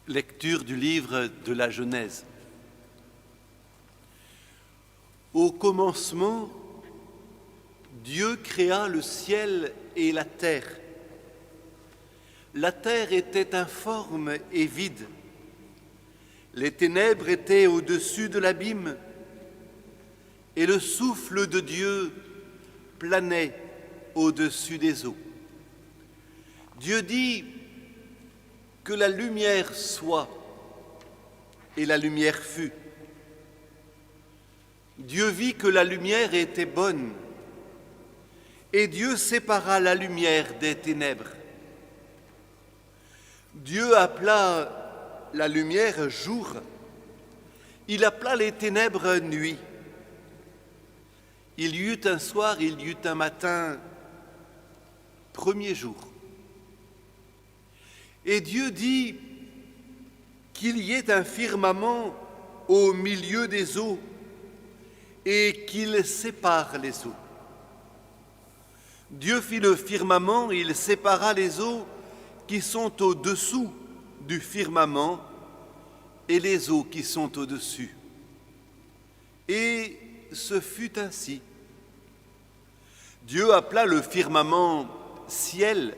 Lecture du livre de la Genèse. Au commencement, Dieu créa le ciel et la terre. La terre était informe et vide. Les ténèbres étaient au-dessus de l'abîme, et le souffle de Dieu planait au-dessus des eaux. Dieu dit que la lumière soit, et la lumière fut. Dieu vit que la lumière était bonne, et Dieu sépara la lumière des ténèbres. Dieu appela la lumière jour, il appela les ténèbres nuit. Il y eut un soir, il y eut un matin, premier jour. Et Dieu dit qu'il y ait un firmament au milieu des eaux et qu'il sépare les eaux. Dieu fit le firmament, il sépara les eaux qui sont au-dessous du firmament et les eaux qui sont au-dessus. Et ce fut ainsi. Dieu appela le firmament ciel.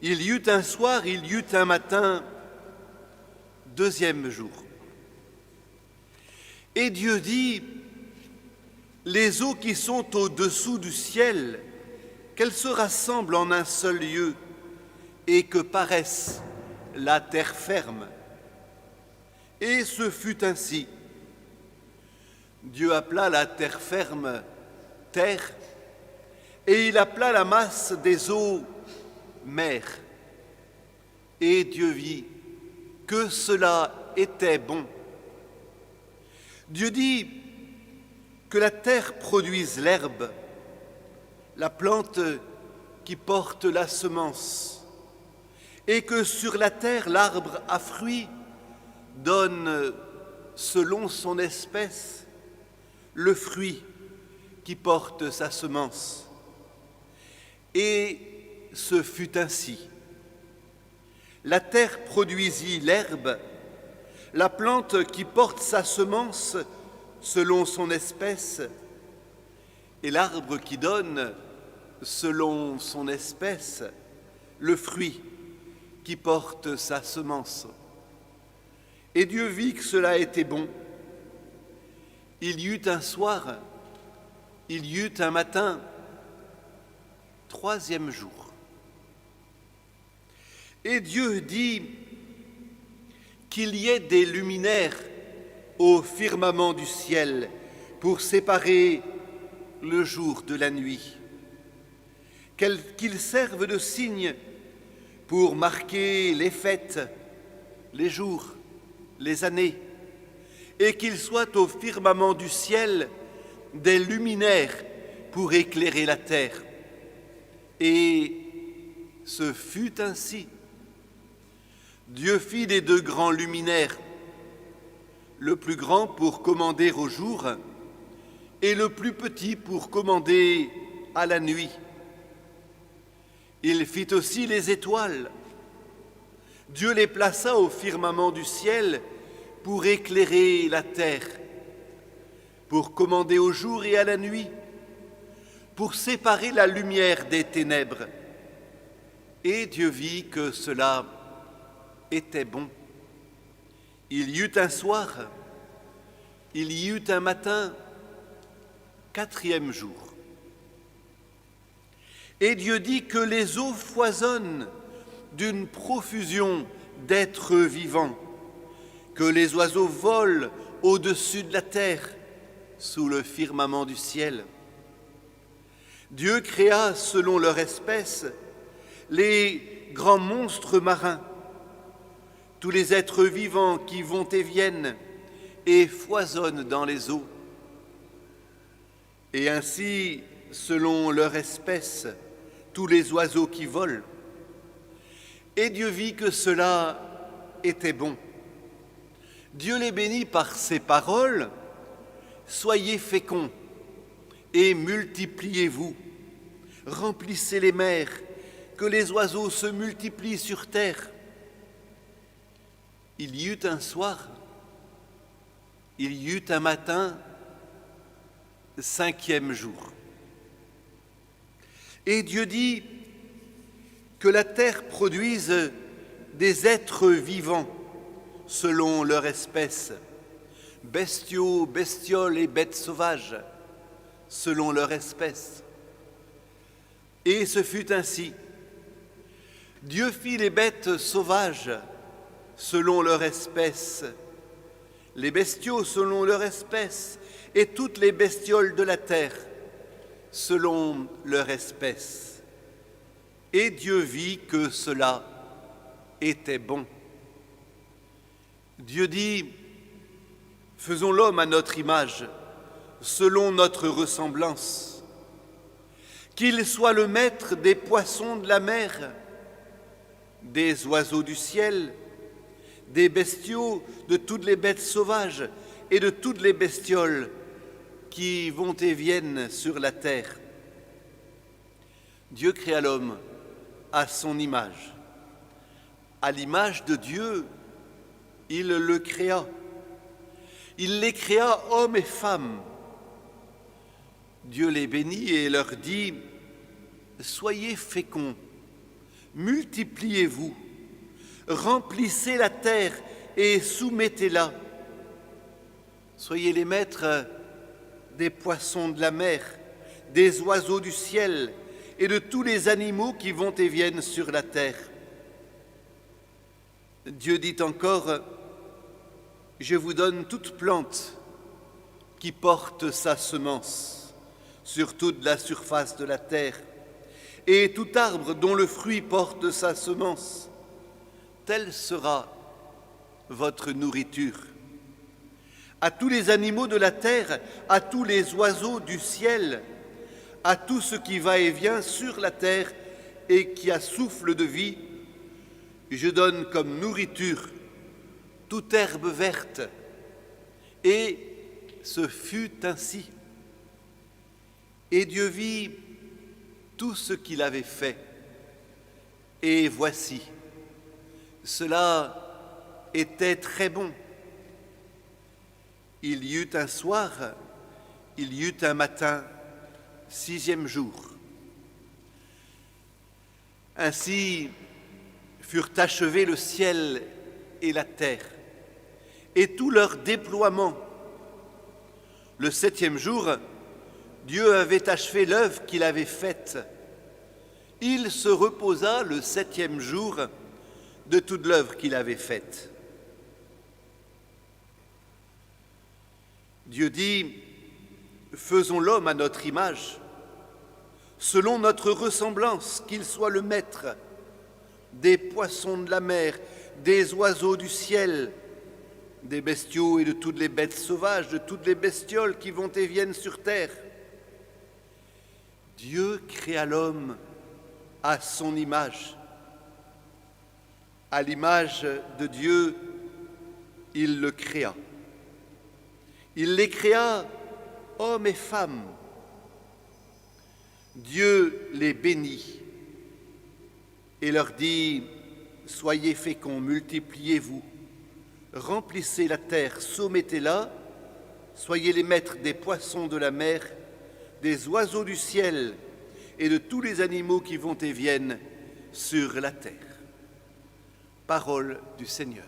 Il y eut un soir, il y eut un matin, deuxième jour. Et Dieu dit, les eaux qui sont au-dessous du ciel, qu'elles se rassemblent en un seul lieu et que paraisse la terre ferme. Et ce fut ainsi. Dieu appela la terre ferme terre, et il appela la masse des eaux mer. Et Dieu vit que cela était bon. Dieu dit que la terre produise l'herbe, la plante qui porte la semence, et que sur la terre l'arbre à fruits donne selon son espèce le fruit qui porte sa semence. Et ce fut ainsi. La terre produisit l'herbe, la plante qui porte sa semence selon son espèce, et l'arbre qui donne, selon son espèce, le fruit qui porte sa semence. Et Dieu vit que cela était bon. Il y eut un soir, il y eut un matin, troisième jour. Et Dieu dit qu'il y ait des luminaires au firmament du ciel pour séparer le jour de la nuit, qu'ils servent de signe pour marquer les fêtes, les jours, les années, et qu'ils soient au firmament du ciel des luminaires pour éclairer la terre. Et ce fut ainsi. Dieu fit les deux grands luminaires, le plus grand pour commander au jour et le plus petit pour commander à la nuit. Il fit aussi les étoiles. Dieu les plaça au firmament du ciel pour éclairer la terre, pour commander au jour et à la nuit, pour séparer la lumière des ténèbres. Et Dieu vit que cela était bon. Il y eut un soir, il y eut un matin, quatrième jour. Et Dieu dit que les eaux foisonnent d'une profusion d'êtres vivants, que les oiseaux volent au-dessus de la terre, sous le firmament du ciel. Dieu créa selon leur espèce les grands monstres marins, tous les êtres vivants qui vont et viennent et foisonnent dans les eaux. Et ainsi, selon leur espèce, tous les oiseaux qui volent. Et Dieu vit que cela était bon. Dieu les bénit par ses paroles. Soyez féconds et multipliez-vous. Remplissez les mers, que les oiseaux se multiplient sur terre. Il y eut un soir, il y eut un matin, 5e jour. Et Dieu dit que la terre produise des êtres vivants selon leur espèce, bestiaux, bestioles et bêtes sauvages selon leur espèce. Et ce fut ainsi. Dieu fit les bêtes sauvages selon leur espèce, les bestiaux selon leur espèce, et toutes les bestioles de la terre selon leur espèce. Et Dieu vit que cela était bon. Dieu dit, faisons l'homme à notre image, selon notre ressemblance, qu'il soit le maître des poissons de la mer, des oiseaux du ciel, des bestiaux, de toutes les bêtes sauvages et de toutes les bestioles qui vont et viennent sur la terre. Dieu créa l'homme à son image. À l'image de Dieu, il le créa. Il les créa hommes et femmes. Dieu les bénit et leur dit, « Soyez féconds, multipliez-vous, remplissez la terre et soumettez-la. Soyez les maîtres des poissons de la mer, des oiseaux du ciel et de tous les animaux qui vont et viennent sur la terre. » Dieu dit encore, « Je vous donne toute plante qui porte sa semence sur toute la surface de la terre, et tout arbre dont le fruit porte sa semence. Telle sera votre nourriture. À tous les animaux de la terre, à tous les oiseaux du ciel, à tout ce qui va et vient sur la terre et qui a souffle de vie, je donne comme nourriture toute herbe verte. » Et ce fut ainsi. Et Dieu vit tout ce qu'il avait fait. Et voici, cela était très bon. Il y eut un soir, il y eut un matin, 6e jour. Ainsi furent achevés le ciel et la terre, et tout leur déploiement. Le 7e jour, Dieu avait achevé l'œuvre qu'il avait faite. Il se reposa le 7e jour de toute l'œuvre qu'il avait faite. Dieu dit, faisons l'homme à notre image, selon notre ressemblance, qu'il soit le maître des poissons de la mer, des oiseaux du ciel, des bestiaux et de toutes les bêtes sauvages, de toutes les bestioles qui vont et viennent sur terre. Dieu créa l'homme à son image. À l'image de Dieu, il le créa. Il les créa, hommes et femmes. Dieu les bénit et leur dit, « Soyez féconds, multipliez-vous, remplissez la terre, soumettez-la, soyez les maîtres des poissons de la mer, des oiseaux du ciel et de tous les animaux qui vont et viennent sur la terre. » Parole du Seigneur.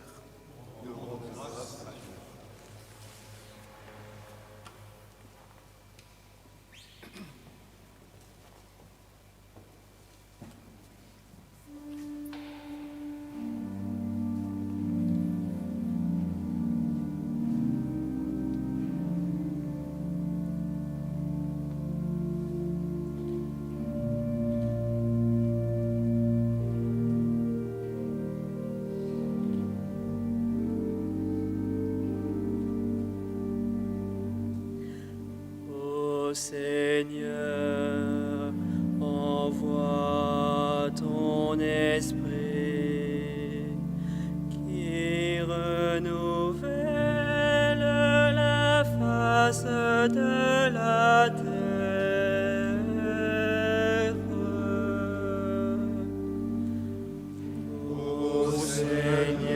Seigneur, envoie ton esprit qui renouvelle la face de la terre. Ô Seigneur,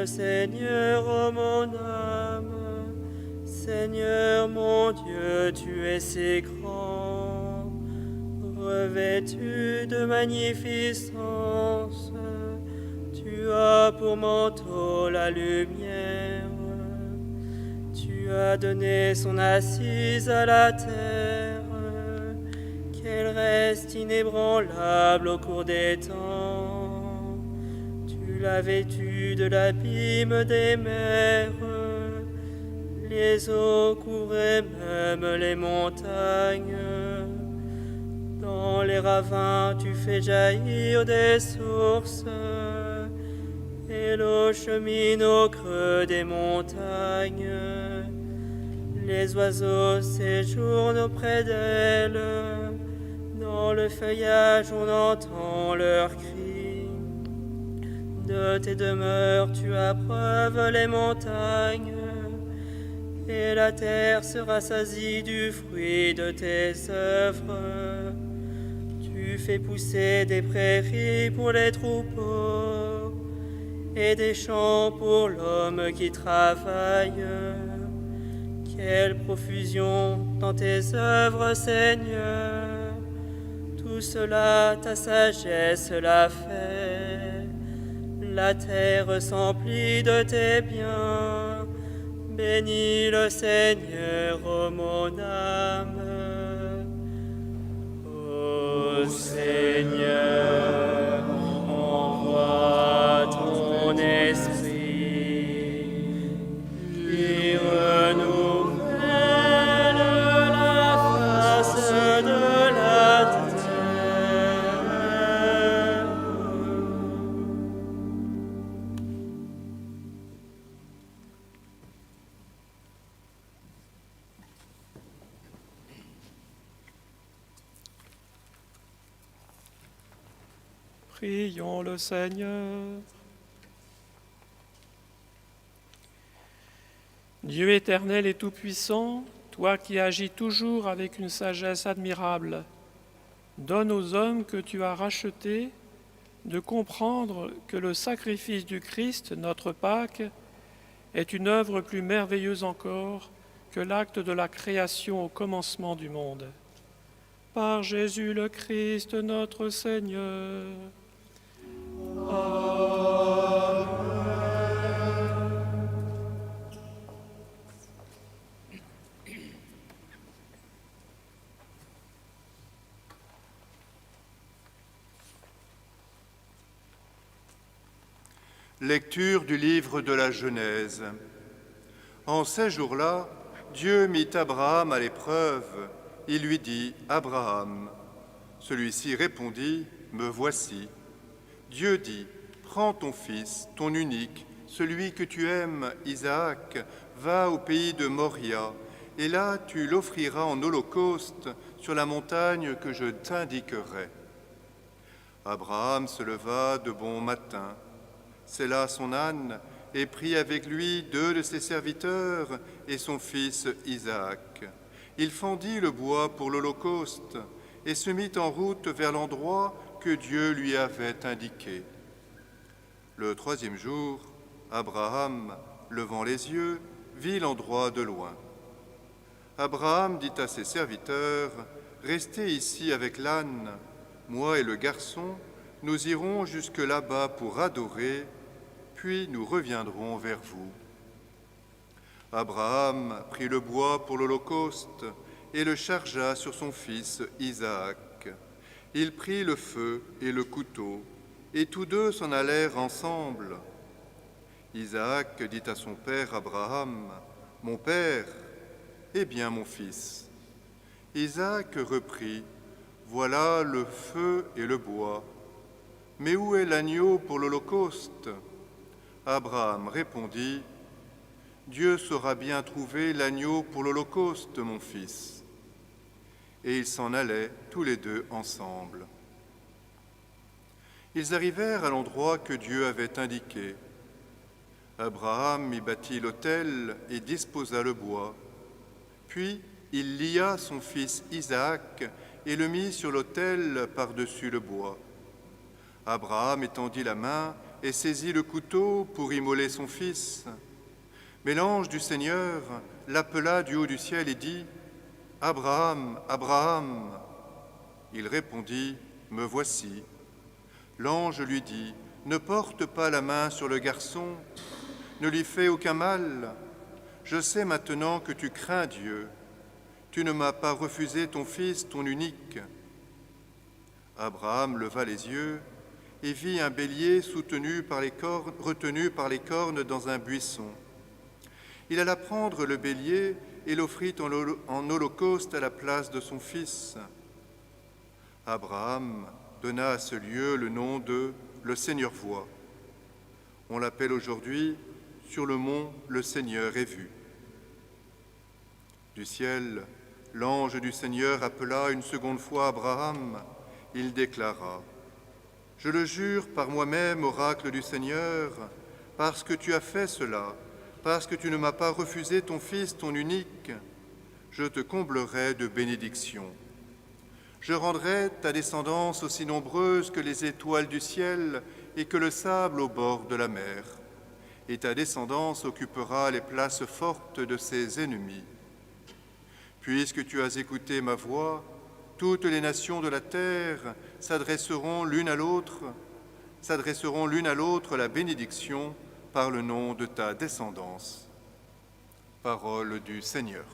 le Seigneur, ô mon âme. Seigneur mon Dieu, tu es si grand, revêtu de magnificence. Tu as pour manteau la lumière. Tu as donné son assise à la terre, qu'elle reste inébranlable au cours des temps. Tu l'as vêtue de l'abîme des mers. Les eaux couvraient même les montagnes. Dans les ravins, tu fais jaillir des sources, et l'eau chemine au creux des montagnes. Les oiseaux séjournent auprès d'elle. Dans le feuillage, on entend leurs cris. De tes demeures, tu appreuves les montagnes, et la terre se rassasie du fruit de tes œuvres. Tu fais pousser des prairies pour les troupeaux, et des champs pour l'homme qui travaille. Quelle profusion dans tes œuvres, Seigneur! Tout cela, ta sagesse l'a fait. La terre s'emplit de tes biens. Bénis le Seigneur, ô mon âme. Ô Seigneur, envoie ton esprit, et renouvelle la face de la terre. Prions le Seigneur. Dieu éternel et tout-puissant, toi qui agis toujours avec une sagesse admirable, donne aux hommes que tu as rachetés de comprendre que le sacrifice du Christ, notre Pâque, est une œuvre plus merveilleuse encore que l'acte de la création au commencement du monde. Par Jésus le Christ, notre Seigneur. Lecture du livre de la Genèse. En ces jours-là, Dieu mit Abraham à l'épreuve. Il lui dit « Abraham ». Celui-ci répondit « Me voici ». Dieu dit « Prends ton fils, ton unique, celui que tu aimes, Isaac, va au pays de Moria, et là tu l'offriras en holocauste sur la montagne que je t'indiquerai. » Abraham se leva de bon matin, sella son âne et prit avec lui 2 de ses serviteurs et son fils Isaac. Il fendit le bois pour l'holocauste et se mit en route vers l'endroit que Dieu lui avait indiqué. Le 3e jour, Abraham, levant les yeux, vit l'endroit de loin. Abraham dit à ses serviteurs, « Restez ici avec l'âne, moi et le garçon, nous irons jusque là-bas pour adorer, puis nous reviendrons vers vous. » Abraham prit le bois pour l'holocauste et le chargea sur son fils Isaac. Il prit le feu et le couteau, et tous deux s'en allèrent ensemble. Isaac dit à son père Abraham, « Mon père, eh bien mon fils. » Isaac reprit, « Voilà le feu et le bois. Mais où est l'agneau pour l'holocauste » Abraham répondit, « Dieu saura bien trouver l'agneau pour l'holocauste, mon fils. » Et ils s'en allaient tous les deux ensemble. Ils arrivèrent à l'endroit que Dieu avait indiqué. Abraham y bâtit l'autel et disposa le bois. Puis il lia son fils Isaac et le mit sur l'autel par-dessus le bois. Abraham étendit la main et saisit le couteau pour immoler son fils. Mais l'ange du Seigneur l'appela du haut du ciel et dit « Abraham, Abraham !» Il répondit « Me voici ». L'ange lui dit « Ne porte pas la main sur le garçon, ne lui fais aucun mal. Je sais maintenant que tu crains Dieu. Tu ne m'as pas refusé ton fils, ton unique. » Abraham leva les yeux et vit un bélier retenu par les cornes dans un buisson. Il alla prendre le bélier et l'offrit en holocauste à la place de son fils. Abraham donna à ce lieu le nom de « Le Seigneur voit ». On l'appelle aujourd'hui « Sur le mont, le Seigneur est vu ». Du ciel, l'ange du Seigneur appela une seconde fois Abraham. Il déclara « Je le jure par moi-même, oracle du Seigneur, parce que tu as fait cela, parce que tu ne m'as pas refusé ton fils, ton unique, je te comblerai de bénédictions. Je rendrai ta descendance aussi nombreuse que les étoiles du ciel et que le sable au bord de la mer, et ta descendance occupera les places fortes de ses ennemis. Puisque tu as écouté ma voix, toutes les nations de la terre s'adresseront l'une à l'autre la bénédiction par le nom de ta descendance. Parole du Seigneur.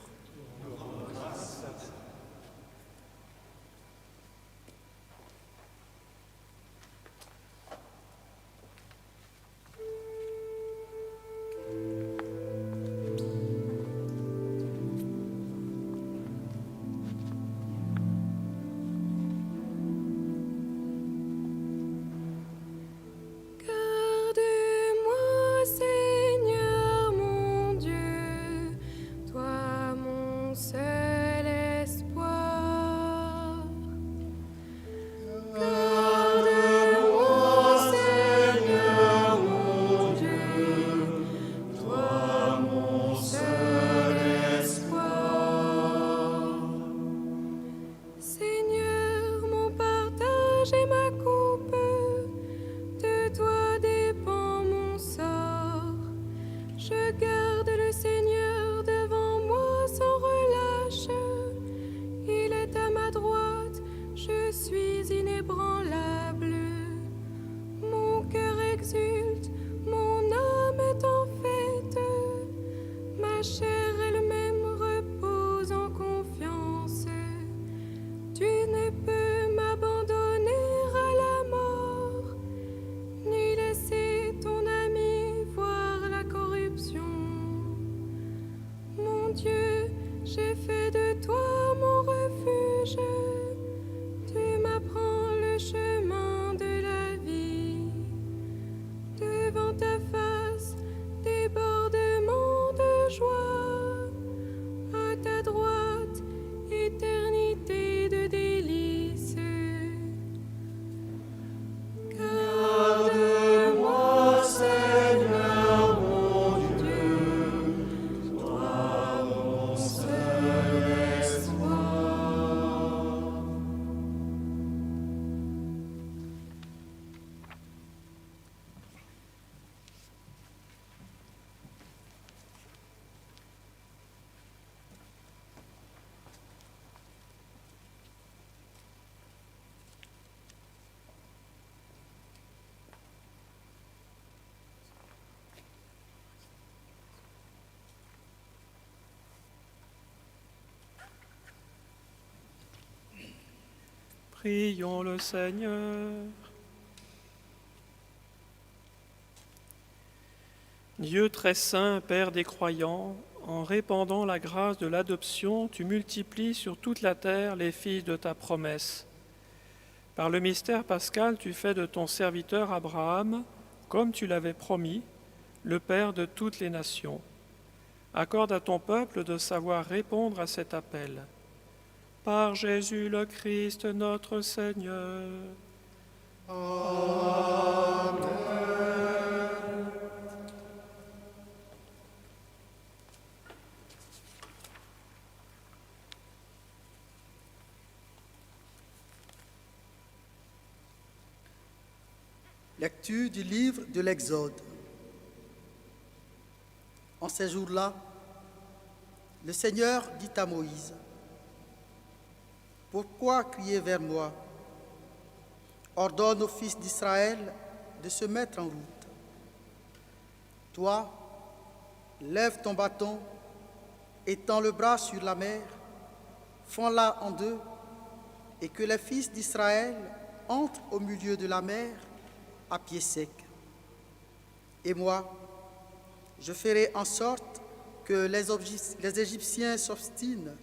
Prions le Seigneur. Dieu très saint, Père des croyants, en répandant la grâce de l'adoption, tu multiplies sur toute la terre les fils de ta promesse. Par le mystère pascal, tu fais de ton serviteur Abraham, comme tu l'avais promis, le Père de toutes les nations. Accorde à ton peuple de savoir répondre à cet appel. Par Jésus le Christ, notre Seigneur. Amen. Lecture du livre de l'Exode. En ces jours-là, le Seigneur dit à Moïse, « Pourquoi crier vers moi? Ordonne aux fils d'Israël de se mettre en route. Toi, lève ton bâton, étends le bras sur la mer, fends-la en deux, et que les fils d'Israël entrent au milieu de la mer à pied sec. Et moi, je ferai en sorte que les Égyptiens s'obstinent,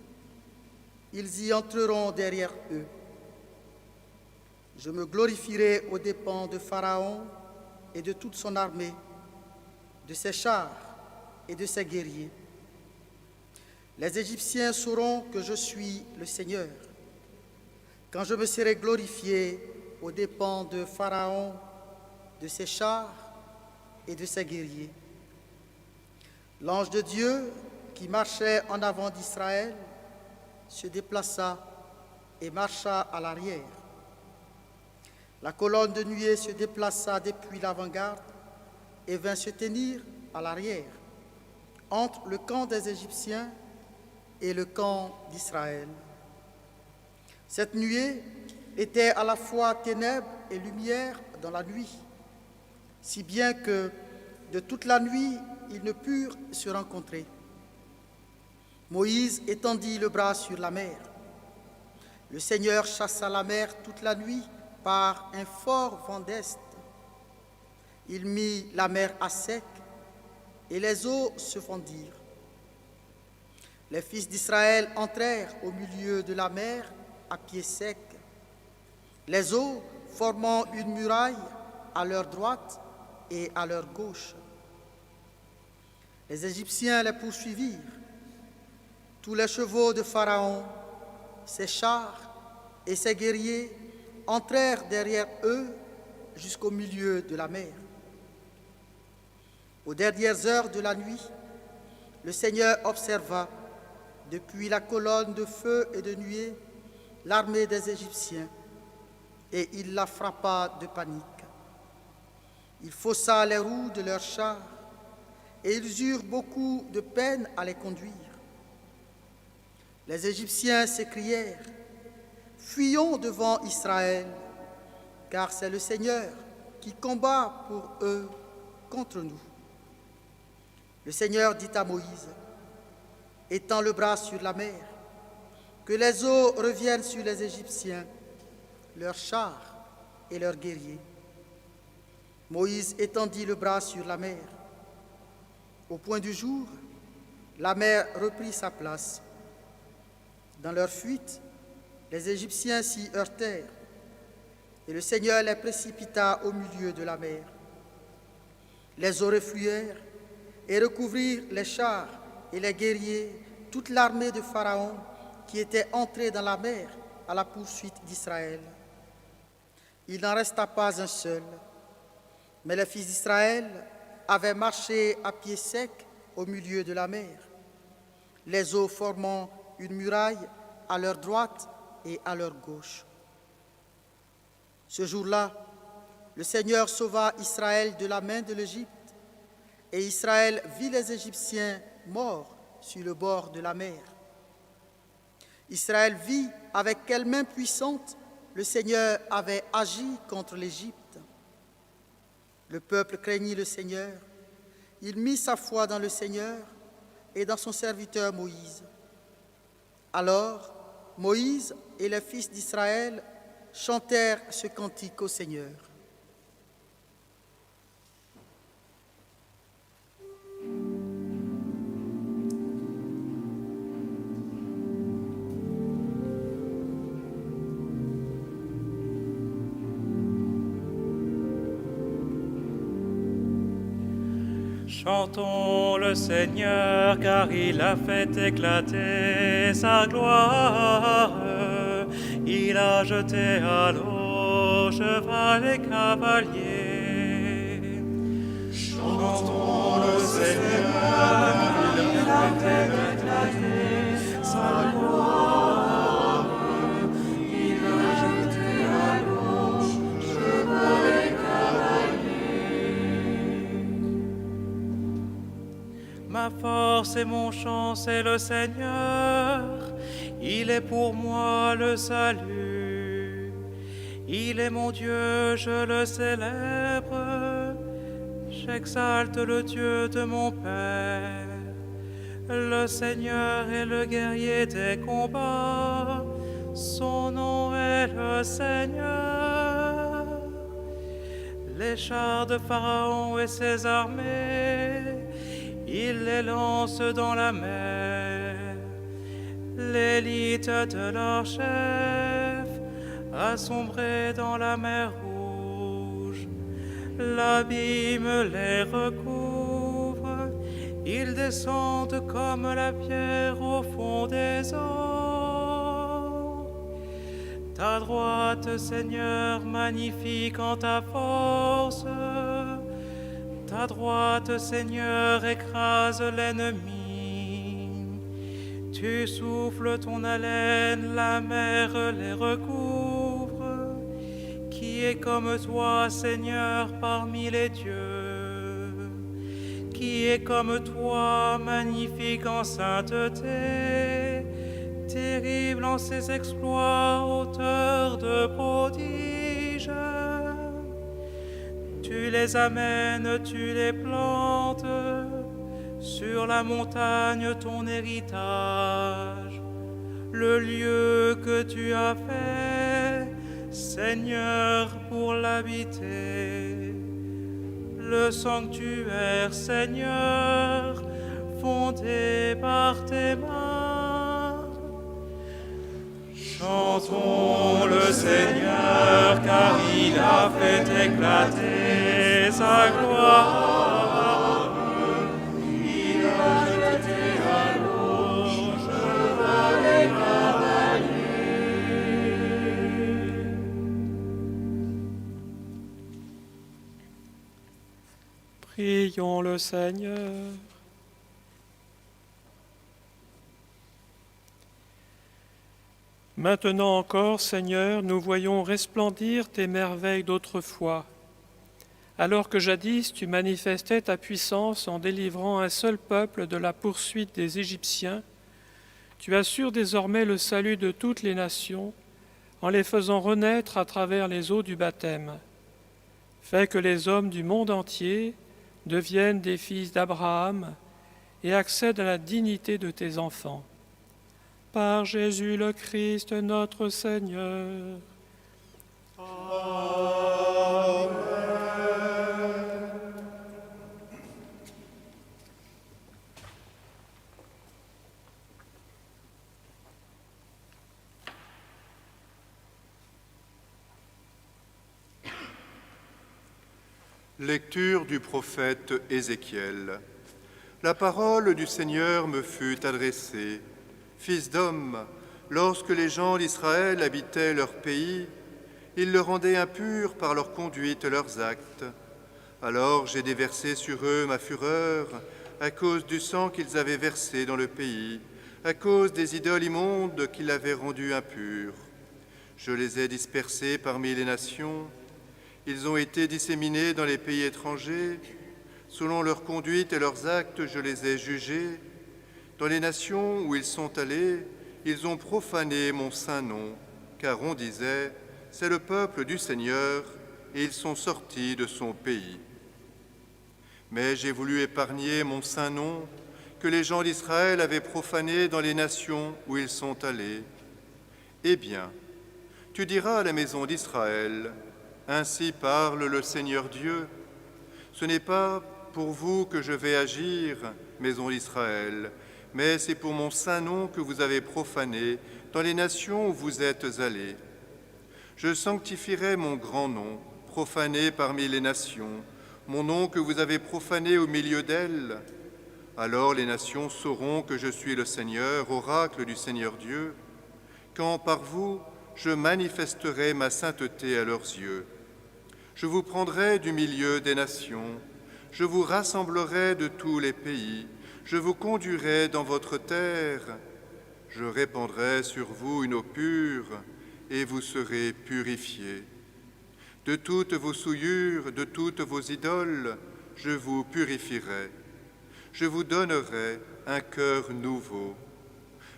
ils y entreront derrière eux. Je me glorifierai aux dépens de Pharaon et de toute son armée, de ses chars et de ses guerriers. Les Égyptiens sauront que je suis le Seigneur, quand je me serai glorifié aux dépens de Pharaon, de ses chars et de ses guerriers. » L'ange de Dieu, qui marchait en avant d'Israël, se déplaça et marcha à l'arrière. La colonne de nuée se déplaça depuis l'avant-garde et vint se tenir à l'arrière, entre le camp des Égyptiens et le camp d'Israël. Cette nuée était à la fois ténèbres et lumière dans la nuit, si bien que de toute la nuit, ils ne purent se rencontrer. Moïse étendit le bras sur la mer. Le Seigneur chassa la mer toute la nuit par un fort vent d'est. Il mit la mer à sec et les eaux se fendirent. Les fils d'Israël entrèrent au milieu de la mer à pied sec, les eaux formant une muraille à leur droite et à leur gauche. Les Égyptiens les poursuivirent. Tous les chevaux de Pharaon, ses chars et ses guerriers entrèrent derrière eux jusqu'au milieu de la mer. Aux dernières heures de la nuit, le Seigneur observa, depuis la colonne de feu et de nuée, l'armée des Égyptiens, et il la frappa de panique. Il faussa les roues de leurs chars, et ils eurent beaucoup de peine à les conduire. Les Égyptiens s'écrièrent, « Fuyons devant Israël, car c'est le Seigneur qui combat pour eux contre nous. » Le Seigneur dit à Moïse, « Étends le bras sur la mer, que les eaux reviennent sur les Égyptiens, leurs chars et leurs guerriers. » Moïse étendit le bras sur la mer. Au point du jour, la mer reprit sa place. Dans leur fuite, les Égyptiens s'y heurtèrent, et le Seigneur les précipita au milieu de la mer. Les eaux refluèrent et recouvrirent les chars et les guerriers, toute l'armée de Pharaon qui était entrée dans la mer à la poursuite d'Israël. Il n'en resta pas un seul, mais les fils d'Israël avaient marché à pied sec au milieu de la mer, les eaux formant une muraille à leur droite et à leur gauche. Ce jour-là, le Seigneur sauva Israël de la main de l'Égypte, et Israël vit les Égyptiens morts sur le bord de la mer. Israël vit avec quelle main puissante le Seigneur avait agi contre l'Égypte. Le peuple craignit le Seigneur, il mit sa foi dans le Seigneur et dans son serviteur Moïse. Alors, Moïse et les fils d'Israël chantèrent ce cantique au Seigneur. Chantons le Seigneur, car il a fait éclater sa gloire. Il a jeté à l'eau cheval et cavalier. Chantons le Seigneur, car il a fait éclater sa gloire. Il a jeté à l'eau cheval et cavalier. force et mon chant, c'est le Seigneur. Il est pour moi le salut. Il est mon Dieu, je le célèbre. J'exalte le Dieu de mon Père. Le Seigneur est le guerrier des combats. Son nom est le Seigneur. Les chars de Pharaon et ses armées, il les lance dans la mer. L'élite de leur chef a sombré dans la mer Rouge. L'abîme les recouvre, ils descendent comme la pierre au fond des eaux. Ta droite, Seigneur, magnifique en ta force. Ta droite, Seigneur, écrase l'ennemi. Tu souffles ton haleine, la mer les recouvre. Qui est comme toi, Seigneur, parmi les dieux? Qui est comme toi, magnifique en sainteté, terrible en ses exploits, auteur de prodiges? Tu les amènes, tu les plantes, sur la montagne ton héritage, le lieu que tu as fait, Seigneur, pour l'habiter. Le sanctuaire, Seigneur, fondé par tes mains. Chantons le Seigneur, car il a fait éclater sa gloire. Il a jeté à l'eau cheval et cavalier. Prions le Seigneur. Maintenant encore, Seigneur, nous voyons resplendir tes merveilles d'autrefois. Alors que jadis tu manifestais ta puissance en délivrant un seul peuple de la poursuite des Égyptiens, tu assures désormais le salut de toutes les nations en les faisant renaître à travers les eaux du baptême. Fais que les hommes du monde entier deviennent des fils d'Abraham et accèdent à la dignité de tes enfants. Par Jésus le Christ, notre Seigneur. Amen. Lecture du prophète Ézéchiel. La parole du Seigneur me fut adressée. Fils d'homme, lorsque les gens d'Israël habitaient leur pays, ils le rendaient impur par leur conduite et leurs actes. Alors j'ai déversé sur eux ma fureur à cause du sang qu'ils avaient versé dans le pays, à cause des idoles immondes qui l'avaient rendu impur. Je les ai dispersés parmi les nations. Ils ont été disséminés dans les pays étrangers. Selon leur conduite et leurs actes, je les ai jugés. Dans les nations où ils sont allés, ils ont profané mon saint nom, car on disait, c'est le peuple du Seigneur, et ils sont sortis de son pays. Mais j'ai voulu épargner mon saint nom, que les gens d'Israël avaient profané dans les nations où ils sont allés. Eh bien, tu diras à la maison d'Israël, ainsi parle le Seigneur Dieu, ce n'est pas pour vous que je vais agir, maison d'Israël, mais c'est pour mon saint nom que vous avez profané dans les nations où vous êtes allés. Je sanctifierai mon grand nom, profané parmi les nations, mon nom que vous avez profané au milieu d'elles. Alors les nations sauront que je suis le Seigneur, oracle du Seigneur Dieu, quand par vous je manifesterai ma sainteté à leurs yeux. Je vous prendrai du milieu des nations, je vous rassemblerai de tous les pays, je vous conduirai dans votre terre, je répandrai sur vous une eau pure, et vous serez purifiés. De toutes vos souillures, de toutes vos idoles, je vous purifierai. Je vous donnerai un cœur nouveau.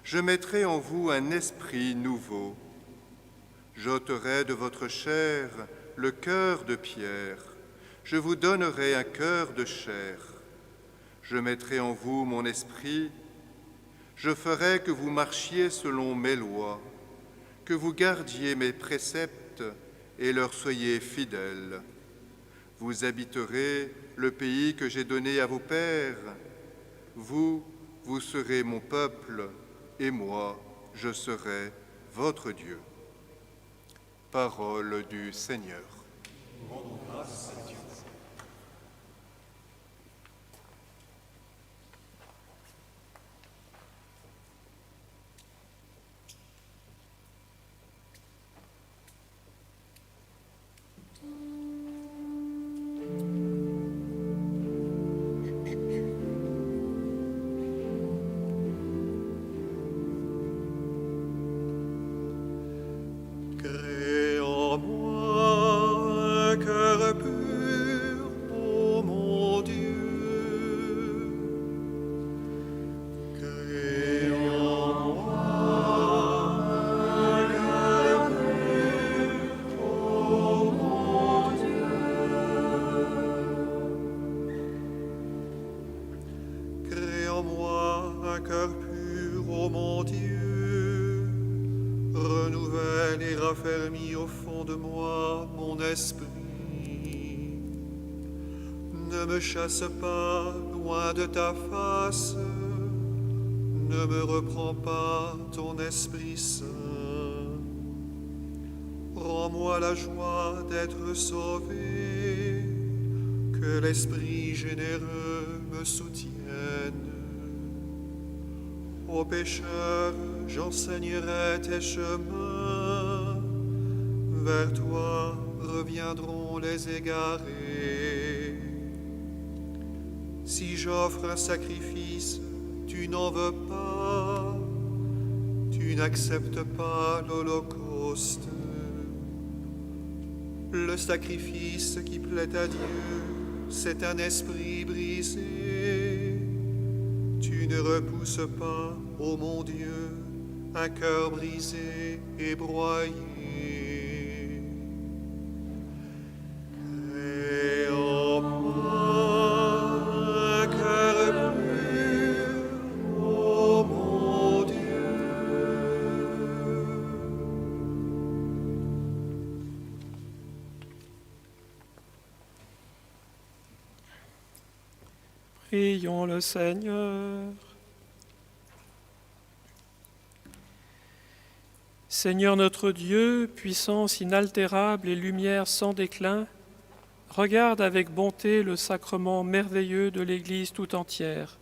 Je mettrai en vous un esprit nouveau. J'ôterai de votre chair le cœur de pierre. Je vous donnerai un cœur de chair. Je mettrai en vous mon esprit. Je ferai que vous marchiez selon mes lois, que vous gardiez mes préceptes et leur soyez fidèles. Vous habiterez le pays que j'ai donné à vos pères. Vous serez mon peuple, et moi, je serai votre Dieu. Parole du Seigneur. Rendons grâce à Dieu. Crée en moi un cœur pur, ô mon Dieu. Crée en moi un cœur pur, ô mon Dieu. Crée en moi un cœur pur, ô mon Dieu. Renouvelle et raffermis au fond de moi mon esprit. Ne me chasse pas loin de ta face, ne me reprends pas ton Esprit Saint. Rends-moi la joie d'être sauvé, que l'Esprit généreux me soutienne. Aux pécheurs, j'enseignerai tes chemins. Vers toi reviendront les égarés. Si j'offre un sacrifice, tu n'en veux pas. Tu n'acceptes pas l'Holocauste. Le sacrifice qui plaît à Dieu, c'est un esprit brisé. Tu ne repousses pas, ô mon Dieu, un cœur brisé et broyé. Crée en moi un cœur pur, ô mon Dieu. Prions le Seigneur. Seigneur notre Dieu, puissance inaltérable et lumière sans déclin, regarde avec bonté le sacrement merveilleux de l'Église tout entière.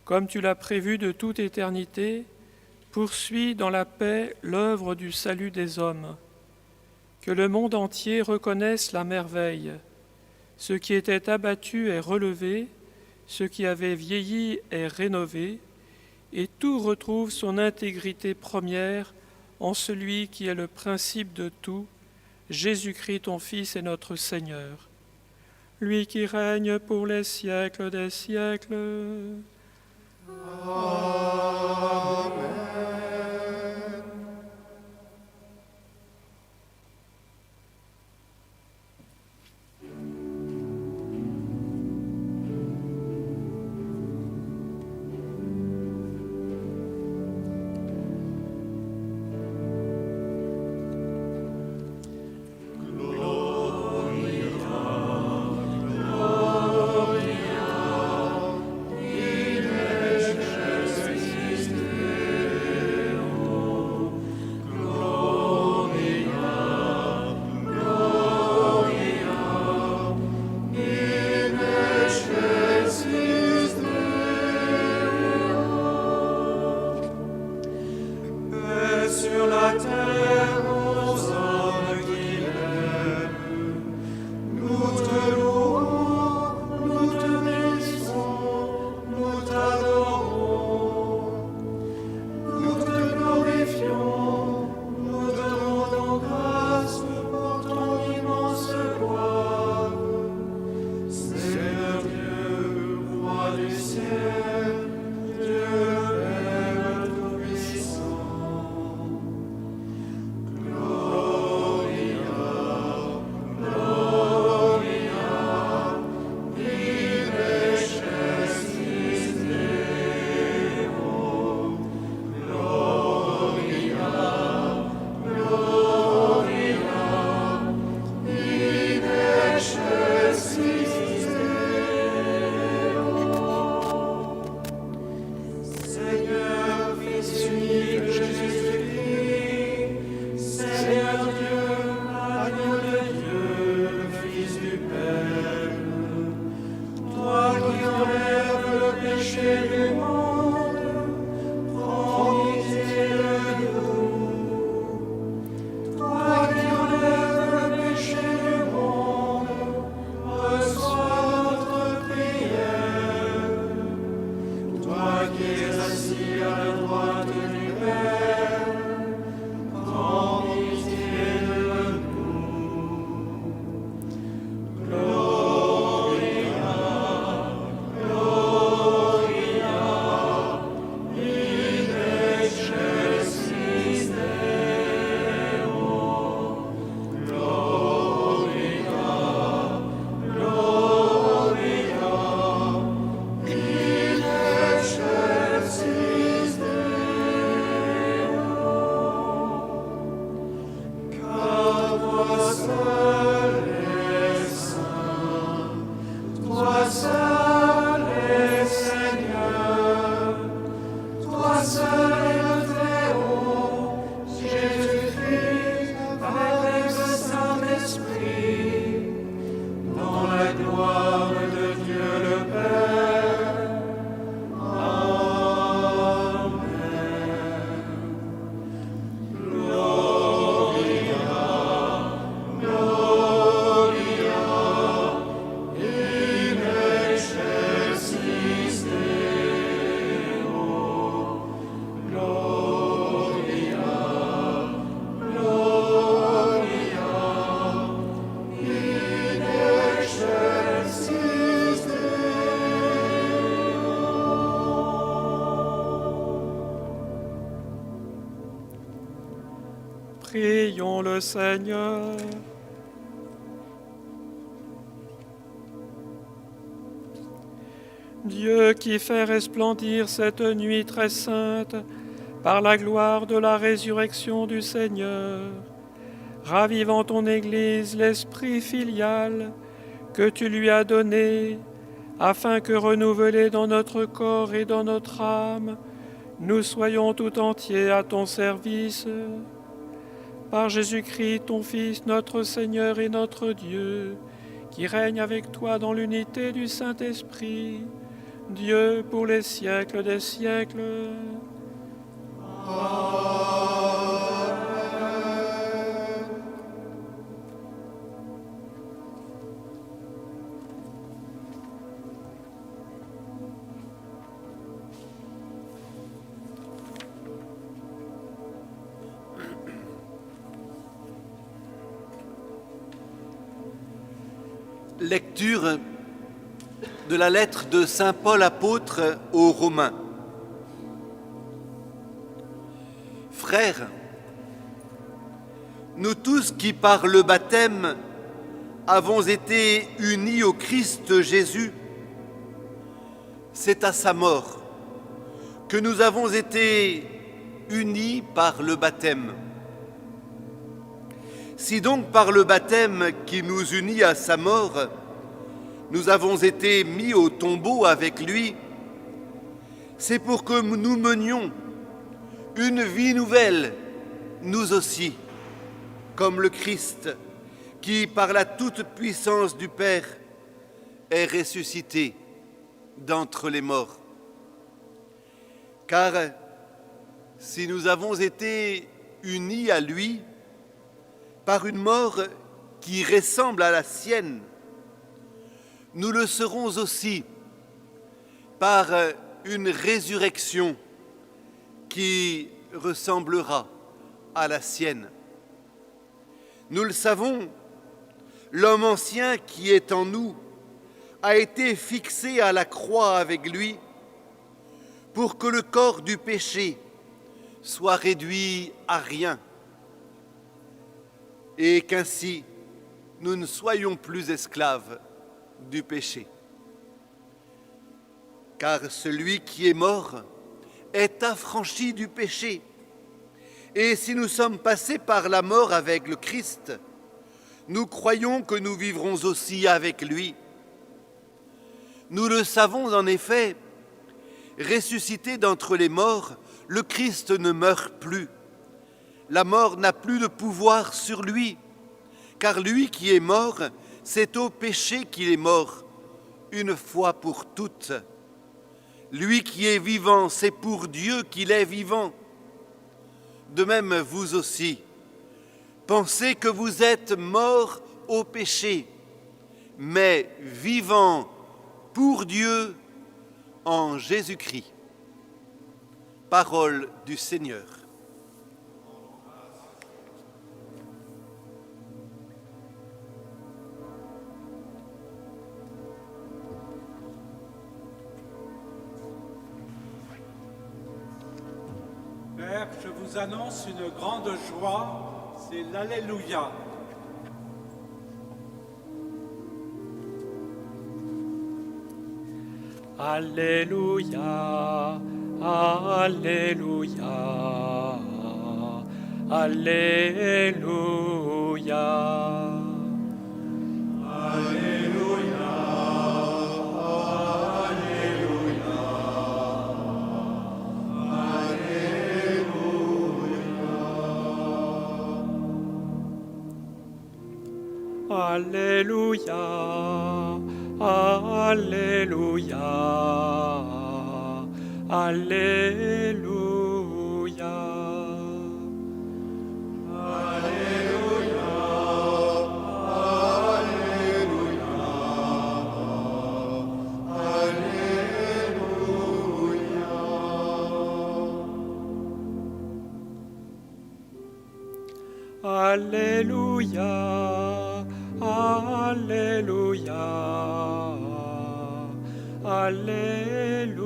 Comme tu l'as prévu de toute éternité, poursuis dans la paix l'œuvre du salut des hommes. Que le monde entier reconnaisse la merveille. Ce qui était abattu est relevé, ce qui avait vieilli est rénové, et tout retrouve son intégrité première en celui qui est le principe de tout, Jésus-Christ ton Fils et notre Seigneur. Lui qui règne pour les siècles des siècles. Amen. Gloria in excelsis Prions le Seigneur. Dieu qui fait resplendir cette nuit très sainte par la gloire de la résurrection du Seigneur, ravive en ton Église l'esprit filial que tu lui as donné, afin que, renouvelés dans notre corps et dans notre âme, nous soyons tout entiers à ton service. Par Jésus-Christ, ton Fils, notre Seigneur et notre Dieu, qui règne avec toi dans l'unité du Saint-Esprit, Dieu pour les siècles des siècles. Lecture de la lettre de saint Paul apôtre aux Romains. Frères, nous tous qui par le baptême avons été unis au Christ Jésus, c'est à sa mort que nous avons été unis par le baptême. Si donc par le baptême qui nous unit à sa mort, nous avons été mis au tombeau avec lui, c'est pour que nous menions une vie nouvelle, nous aussi, comme le Christ, qui par la toute-puissance du Père est ressuscité d'entre les morts. Car si nous avons été unis à lui par une mort qui ressemble à la sienne, nous le serons aussi par une résurrection qui ressemblera à la sienne. Nous le savons, l'homme ancien qui est en nous a été fixé à la croix avec lui pour que le corps du péché soit réduit à rien et qu'ainsi nous ne soyons plus esclaves du péché. Car celui qui est mort est affranchi du péché. Et si nous sommes passés par la mort avec le Christ, nous croyons que nous vivrons aussi avec lui. Nous le savons en effet, ressuscité d'entre les morts, le Christ ne meurt plus. La mort n'a plus de pouvoir sur lui, car lui qui est mort, c'est au péché qu'il est mort, une fois pour toutes. Lui qui est vivant, c'est pour Dieu qu'il est vivant. De même, vous aussi, pensez que vous êtes morts au péché, mais vivants pour Dieu en Jésus-Christ. Parole du Seigneur. Père, je vous annonce une grande joie, c'est l'Alléluia. Alléluia, Alléluia, Alléluia. Alléluia, Alléluia, Alléluia. Alléluia, Alléluia, Alléluia.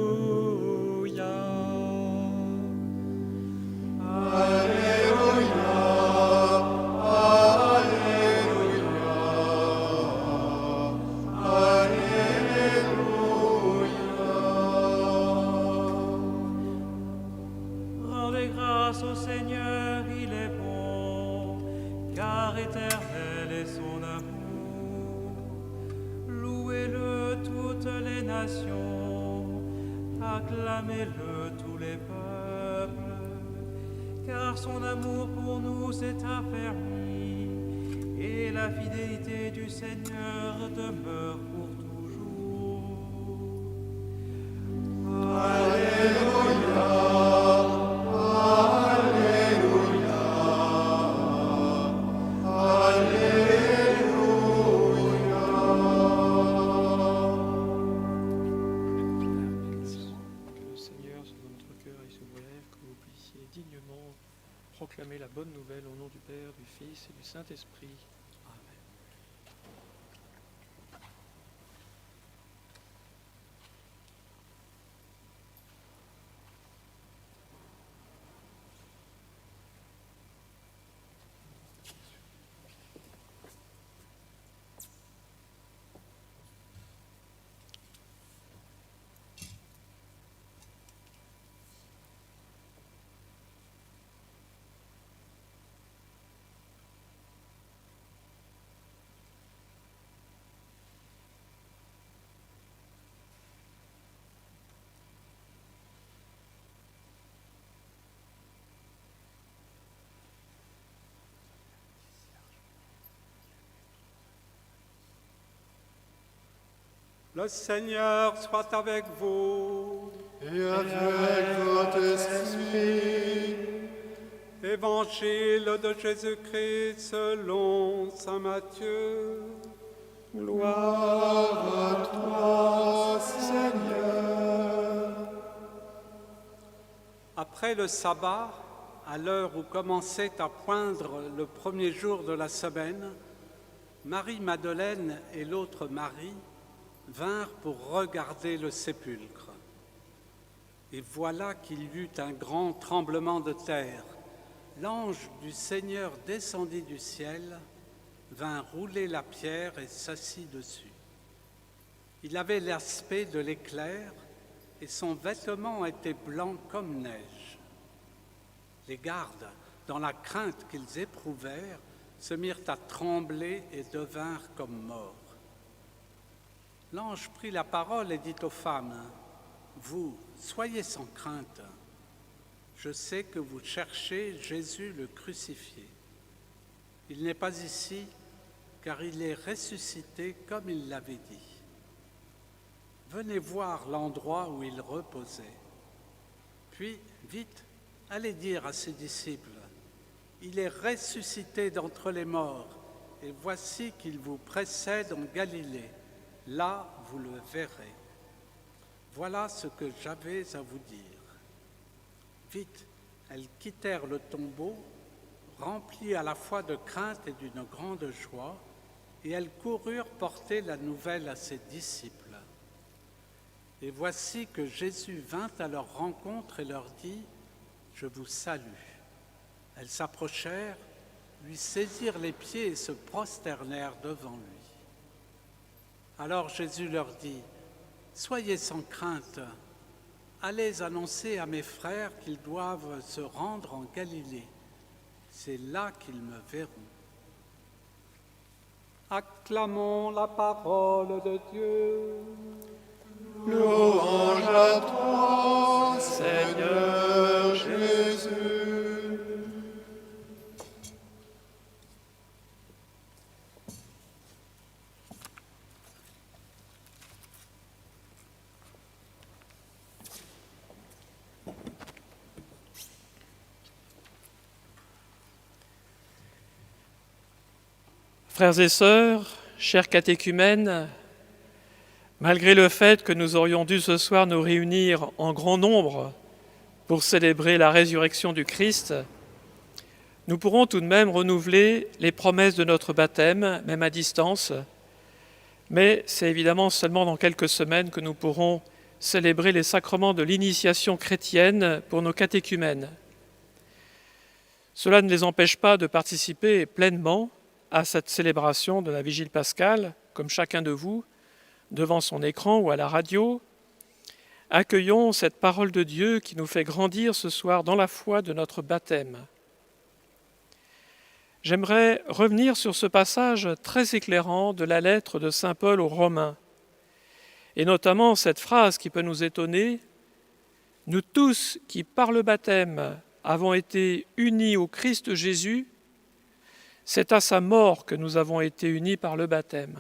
Alléluia, nations, acclamez-le tous les peuples, car son amour pour nous s'est affermi, et la fidélité du Seigneur demeure pour toujours. Proclamer la bonne nouvelle au nom du Père, du Fils et du Saint-Esprit. Amen. Le Seigneur soit avec vous. Et avec votre esprit. Évangile de Jésus-Christ selon saint Matthieu. Gloire à toi, Seigneur. Après le sabbat, à l'heure où commençait à poindre le premier jour de la semaine, Marie-Madeleine et l'autre Marie vinrent pour regarder le sépulcre. Et voilà qu'il y eut un grand tremblement de terre. L'ange du Seigneur descendit du ciel, vint rouler la pierre et s'assit dessus. Il avait l'aspect de l'éclair et son vêtement était blanc comme neige. Les gardes, dans la crainte qu'ils éprouvèrent, se mirent à trembler et devinrent comme morts. L'ange prit la parole et dit aux femmes, « Vous, soyez sans crainte. Je sais que vous cherchez Jésus le crucifié. Il n'est pas ici, car il est ressuscité comme il l'avait dit. Venez voir l'endroit où il reposait. Puis, vite, allez dire à ses disciples, « Il est ressuscité d'entre les morts, et voici qu'il vous précède en Galilée. Là, vous le verrez. Voilà ce que j'avais à vous dire. » Vite, elles quittèrent le tombeau, remplies à la fois de crainte et d'une grande joie, et elles coururent porter la nouvelle à ses disciples. Et voici que Jésus vint à leur rencontre et leur dit, « Je vous salue. » Elles s'approchèrent, lui saisirent les pieds et se prosternèrent devant lui. Alors Jésus leur dit, « Soyez sans crainte, allez annoncer à mes frères qu'ils doivent se rendre en Galilée. C'est là qu'ils me verront. » Acclamons la parole de Dieu. Louange à toi, Seigneur Jésus. Frères et sœurs, chers catéchumènes, malgré le fait que nous aurions dû ce soir nous réunir en grand nombre pour célébrer la résurrection du Christ, nous pourrons tout de même renouveler les promesses de notre baptême, même à distance, mais c'est évidemment seulement dans quelques semaines que nous pourrons célébrer les sacrements de l'initiation chrétienne pour nos catéchumènes. Cela ne les empêche pas de participer pleinement à cette célébration de la Vigile pascale, comme chacun de vous, devant son écran ou à la radio. Accueillons cette parole de Dieu qui nous fait grandir ce soir dans la foi de notre baptême. J'aimerais revenir sur ce passage très éclairant de la lettre de saint Paul aux Romains Et notamment cette phrase qui peut nous étonner, « Nous tous qui par le baptême avons été unis au Christ Jésus, c'est à sa mort que nous avons été unis par le baptême. »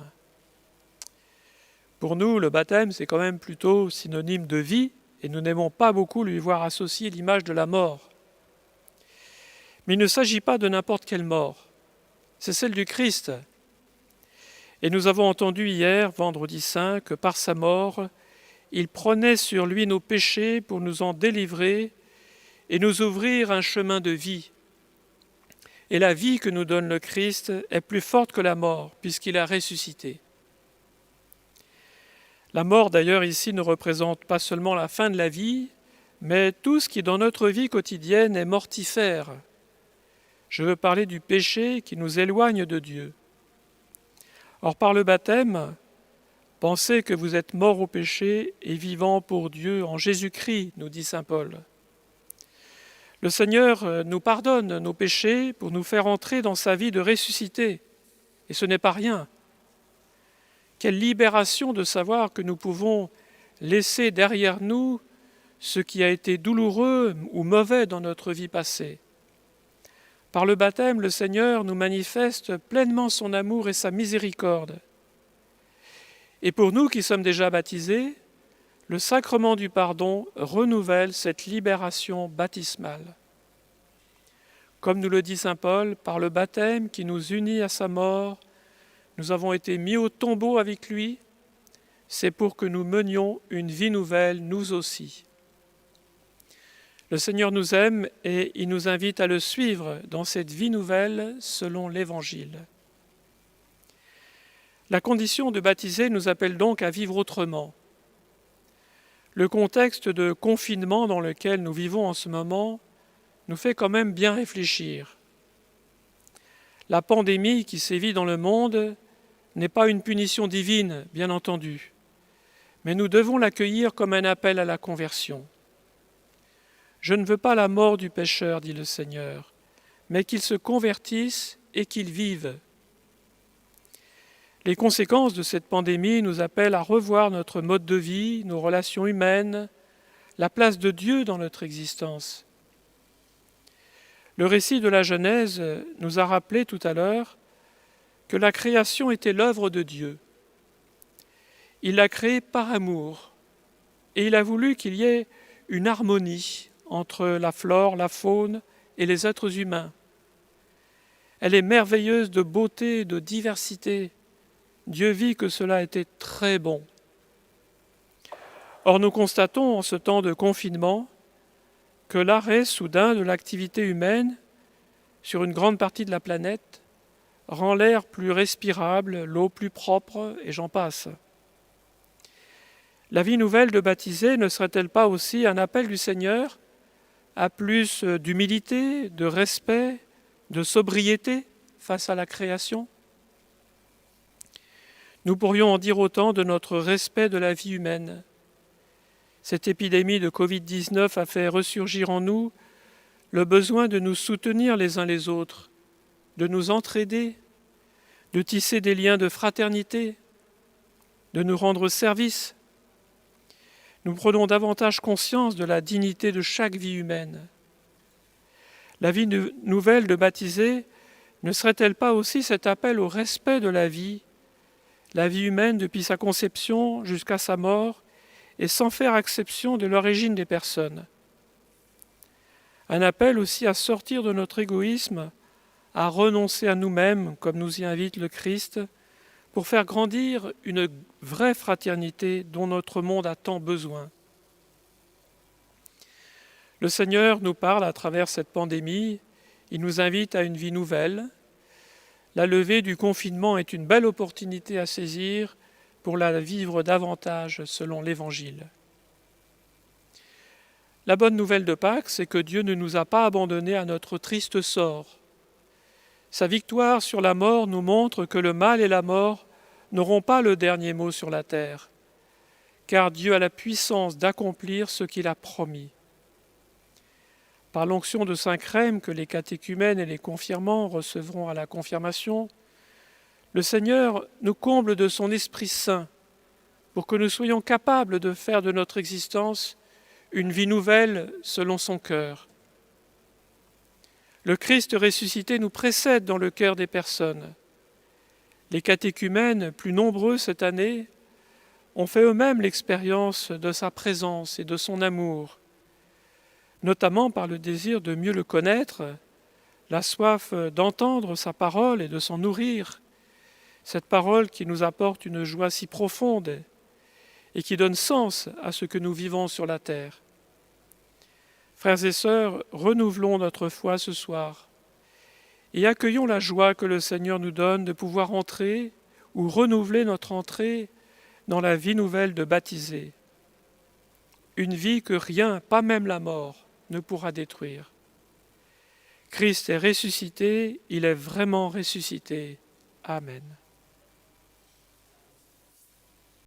Pour nous, le baptême, c'est quand même plutôt synonyme de vie, et nous n'aimons pas beaucoup lui voir associer l'image de la mort. Mais il ne s'agit pas de n'importe quelle mort, c'est celle du Christ. Et nous avons entendu hier, vendredi saint, que par sa mort, il prenait sur lui nos péchés pour nous en délivrer et nous ouvrir un chemin de vie. Et la vie que nous donne le Christ est plus forte que la mort, puisqu'il a ressuscité. La mort, d'ailleurs, ici ne représente pas seulement la fin de la vie, mais tout ce qui, dans notre vie quotidienne, est mortifère. Je veux parler du péché qui nous éloigne de Dieu. Or, par le baptême, pensez que vous êtes morts au péché et vivants pour Dieu en Jésus-Christ, nous dit saint Paul. Le Seigneur nous pardonne nos péchés pour nous faire entrer dans sa vie de ressuscité. Et ce n'est pas rien. Quelle libération de savoir que nous pouvons laisser derrière nous ce qui a été douloureux ou mauvais dans notre vie passée. Par le baptême, le Seigneur nous manifeste pleinement son amour et sa miséricorde. Et pour nous qui sommes déjà baptisés, le sacrement du pardon renouvelle cette libération baptismale. Comme nous le dit saint Paul, par le baptême qui nous unit à sa mort, nous avons été mis au tombeau avec lui, c'est pour que nous menions une vie nouvelle, nous aussi. Le Seigneur nous aime et il nous invite à le suivre dans cette vie nouvelle selon l'Évangile. La condition de baptiser nous appelle donc à vivre autrement. Le contexte de confinement dans lequel nous vivons en ce moment nous fait quand même bien réfléchir. La pandémie qui sévit dans le monde n'est pas une punition divine, bien entendu, mais nous devons l'accueillir comme un appel à la conversion. Je ne veux pas la mort du pécheur, dit le Seigneur, mais qu'il se convertisse et qu'il vive. Les conséquences de cette pandémie nous appellent à revoir notre mode de vie, nos relations humaines, la place de Dieu dans notre existence. Le récit de la Genèse nous a rappelé tout à l'heure que la création était l'œuvre de Dieu. Il l'a créée par amour et il a voulu qu'il y ait une harmonie entre la flore, la faune et les êtres humains. Elle est merveilleuse de beauté et de diversité. Dieu vit que cela était très bon. Or, nous constatons en ce temps de confinement que l'arrêt soudain de l'activité humaine sur une grande partie de la planète rend l'air plus respirable, l'eau plus propre, et j'en passe. La vie nouvelle de baptisé ne serait-elle pas aussi un appel du Seigneur à plus d'humilité, de respect, de sobriété face à la création? Nous pourrions en dire autant de notre respect de la vie humaine. Cette épidémie de Covid-19 a fait ressurgir en nous le besoin de nous soutenir les uns les autres, de nous entraider, de tisser des liens de fraternité, de nous rendre service. Nous prenons davantage conscience de la dignité de chaque vie humaine. La vie nouvelle de baptisé ne serait-elle pas aussi cet appel au respect de la vie humaine depuis sa conception jusqu'à sa mort, et sans faire exception de l'origine des personnes? Un appel aussi à sortir de notre égoïsme, à renoncer à nous-mêmes, comme nous y invite le Christ, pour faire grandir une vraie fraternité dont notre monde a tant besoin. Le Seigneur nous parle à travers cette pandémie, il nous invite à une vie nouvelle. La levée du confinement est une belle opportunité à saisir pour la vivre davantage selon l'Évangile. La bonne nouvelle de Pâques, c'est que Dieu ne nous a pas abandonnés à notre triste sort. Sa victoire sur la mort nous montre que le mal et la mort n'auront pas le dernier mot sur la terre, car Dieu a la puissance d'accomplir ce qu'il a promis. Par l'onction de Saint Chrème que les catéchumènes et les confirmants recevront à la confirmation, le Seigneur nous comble de son Esprit Saint pour que nous soyons capables de faire de notre existence une vie nouvelle selon son cœur. Le Christ ressuscité nous précède dans le cœur des personnes. Les catéchumènes, plus nombreux cette année, ont fait eux-mêmes l'expérience de sa présence et de son amour, notamment par le désir de mieux le connaître, la soif d'entendre sa parole et de s'en nourrir, cette parole qui nous apporte une joie si profonde et qui donne sens à ce que nous vivons sur la terre. Frères et sœurs, renouvelons notre foi ce soir et accueillons la joie que le Seigneur nous donne de pouvoir entrer ou renouveler notre entrée dans la vie nouvelle de baptisé. Une vie que rien, pas même la mort, ne pourra détruire. Christ est ressuscité, il est vraiment ressuscité. Amen.